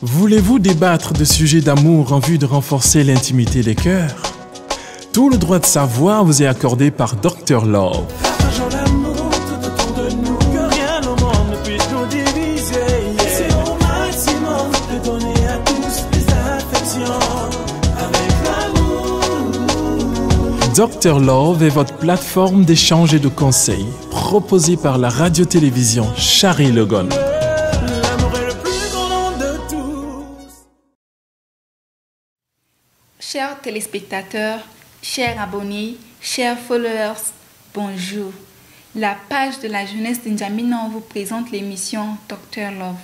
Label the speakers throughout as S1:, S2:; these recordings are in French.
S1: Voulez-vous débattre de sujets d'amour en vue de renforcer l'intimité des cœurs? Tout le droit de savoir vous est accordé par Dr Love.
S2: Partageons l'amour tout autour de nous, que rien au monde ne puisse nous diviser. C'est au maximum de donner à tous les affections avec l'amour.
S1: Dr Love est votre plateforme d'échange et de conseils, proposée par la radio-télévision Charlie Legon.
S2: L'amour est le plus grand de tous.
S3: Chers téléspectateurs, chers abonnés, chers followers, bonjour. La page de la jeunesse d'Injamena vous présente l'émission Dr Love.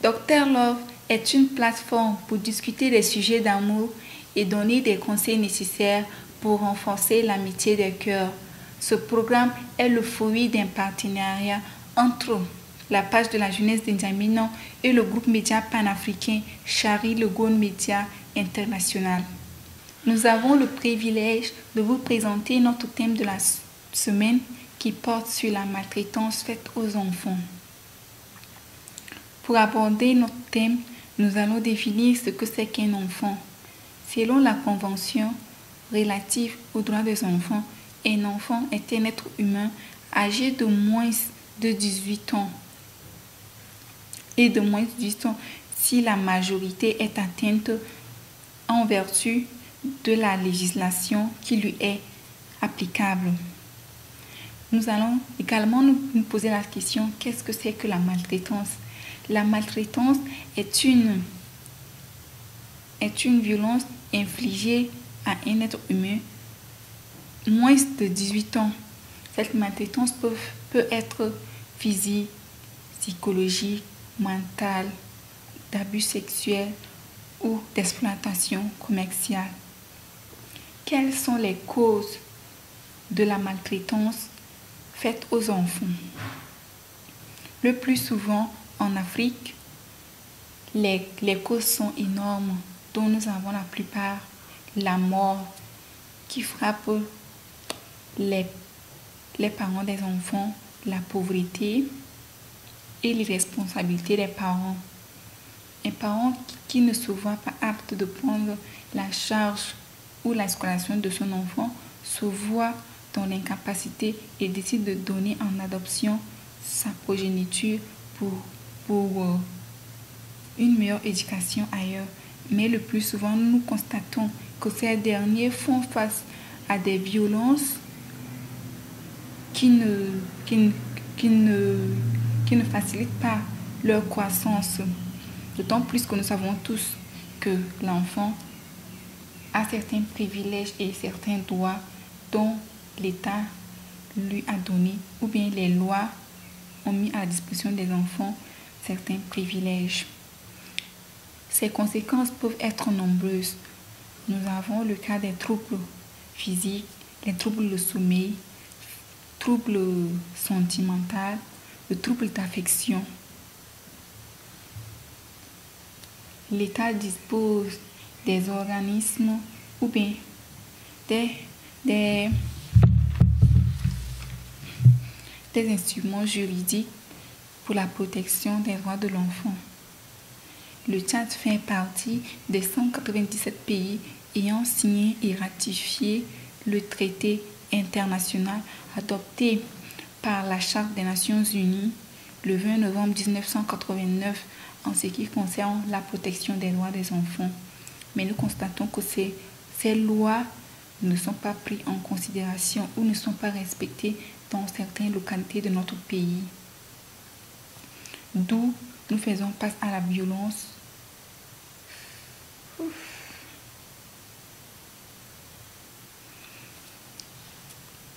S3: Dr Love est une plateforme pour discuter des sujets d'amour et donner des conseils nécessaires pour renforcer l'amitié des cœurs. Ce programme est le fruit d'un partenariat entre la page de la jeunesse d'Injamena et le groupe média panafricain Charlie Legon Média International. Nous avons le privilège de vous présenter notre thème de la semaine qui porte sur la maltraitance faite aux enfants. Pour aborder notre thème, nous allons définir ce que c'est qu'un enfant. Selon la Convention relative aux droits des enfants, un enfant est un être humain âgé de moins de 18 ans et de moins de 18 ans si la majorité est atteinte en vertu de la législation qui lui est applicable. Nous allons également nous poser la question, qu'est-ce que c'est que la maltraitance? La maltraitance est une violence infligée à un être humain moins de 18 ans. Cette maltraitance peut être physique, psychologique, mentale, d'abus sexuels ou d'exploitation commerciale. Quelles sont les causes de la maltraitance faite aux enfants? Le plus souvent en Afrique, les causes sont énormes, dont nous avons la plupart la mort qui frappe les parents des enfants, la pauvreté et l'irresponsabilité des parents. Un parent qui ne se voit pas apte de prendre la charge ou la scolarisation de son enfant se voit dans l'incapacité et décide de donner en adoption sa progéniture pour une meilleure éducation ailleurs. Mais le plus souvent, nous constatons que ces derniers font face à des violences qui ne facilitent pas leur croissance. D'autant plus que nous savons tous que l'enfant a certains privilèges et certains droits dont l'État lui a donné, ou bien les lois ont mis à la disposition des enfants certains privilèges. Ces conséquences peuvent être nombreuses. Nous avons le cas des troubles physiques, les troubles de sommeil, troubles sentimentaux, le trouble d'affection. L'État dispose des organismes ou bien des instruments juridiques pour la protection des droits de l'enfant. Le Tchad fait partie des 197 pays ayant signé et ratifié le traité international adopté par la Charte des Nations Unies le 20 novembre 1989 en ce qui concerne la protection des droits des enfants. Mais nous constatons que ces lois ne sont pas prises en considération ou ne sont pas respectées dans certaines localités de notre pays. D'où nous faisons face à la violence.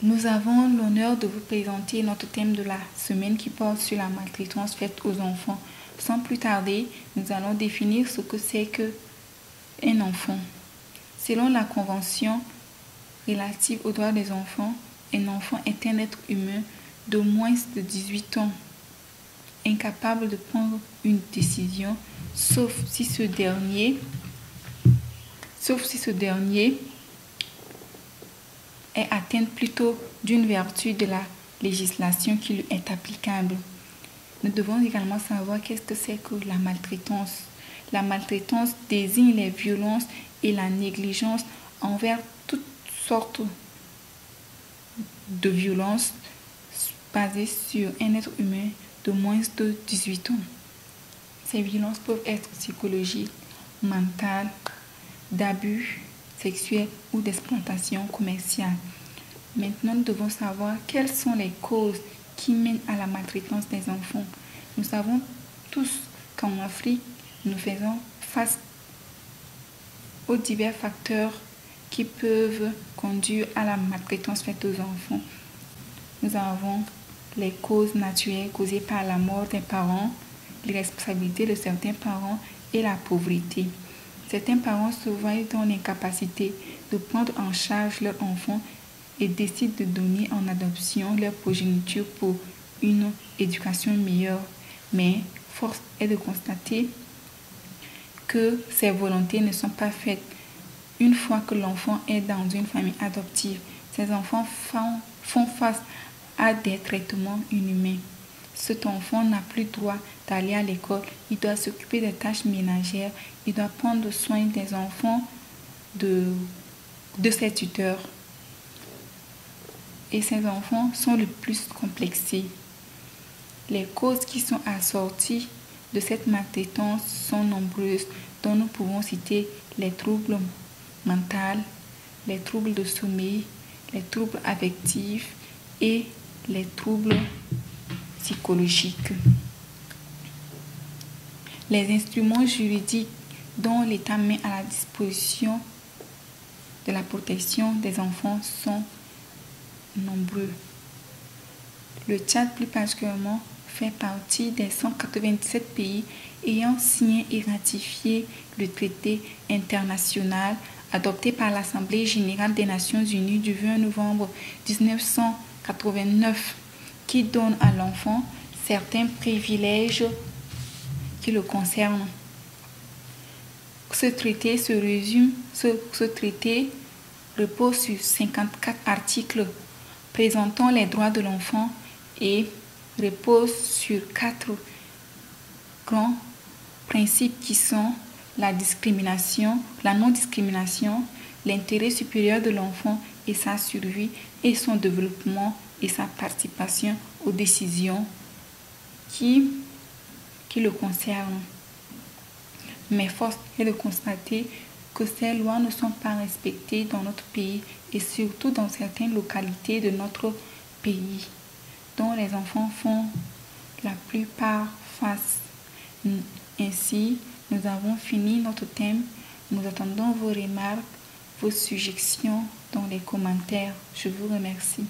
S3: Nous avons l'honneur de vous présenter notre thème de la semaine qui porte sur la maltraitance faite aux enfants. Sans plus tarder, nous allons définir ce que c'est qu'un enfant. Selon la Convention relative aux droits des enfants, un enfant est un être humain de moins de 18 ans, incapable de prendre une décision, sauf si ce dernier est atteint plutôt d'une vertu de la législation qui lui est applicable. Nous devons également savoir qu'est-ce que c'est que la maltraitance. La maltraitance désigne les violences et la négligence envers toutes sortes de violences basées sur un être humain de moins de 18 ans. Ces violences peuvent être psychologiques, mentales, d'abus sexuels ou d'exploitation commerciale. Maintenant, nous devons savoir quelles sont les causes qui mènent à la maltraitance des enfants. Nous savons tous qu'en Afrique, nous faisons face aux divers facteurs qui peuvent conduire à la maltraitance faite aux enfants. Nous avons les causes naturelles causées par la mort des parents, l'irresponsabilité de certains parents et la pauvreté. Certains parents se voient dans l'incapacité de prendre en charge leurs enfants et décident de donner en adoption leur progéniture pour une éducation meilleure. Mais force est de constater que ces volontés ne sont pas faites. Une fois que l'enfant est dans une famille adoptive, ces enfants font face à des traitements inhumains. Cet enfant n'a plus droit d'aller à l'école, il doit s'occuper des tâches ménagères, il doit prendre soin des enfants de ses tuteurs. Et ces enfants sont le plus complexés. Les causes qui sont assorties de cette maltraitance sont nombreuses, dont nous pouvons citer les troubles mentaux, les troubles de sommeil, les troubles affectifs et les troubles psychologiques. Les instruments juridiques dont l'État met à la disposition de la protection des enfants sont nombreux. Le Tchad, plus particulièrement, fait partie des 197 pays ayant signé et ratifié le traité international adopté par l'Assemblée générale des Nations unies du 20 novembre 1989 qui donne à l'enfant certains privilèges qui le concernent. Ce traité repose sur 54 articles présentant les droits de l'enfant et repose sur 4 grands principes qui sont la discrimination, la non-discrimination, l'intérêt supérieur de l'enfant et sa survie et son développement et sa participation aux décisions qui le concernent. Mais force est de constater que ces lois ne sont pas respectées dans notre pays et surtout dans certaines localités de notre pays, dont les enfants font la plupart face. Ainsi, nous avons fini notre thème. Nous attendons vos remarques, vos suggestions dans les commentaires. Je vous remercie.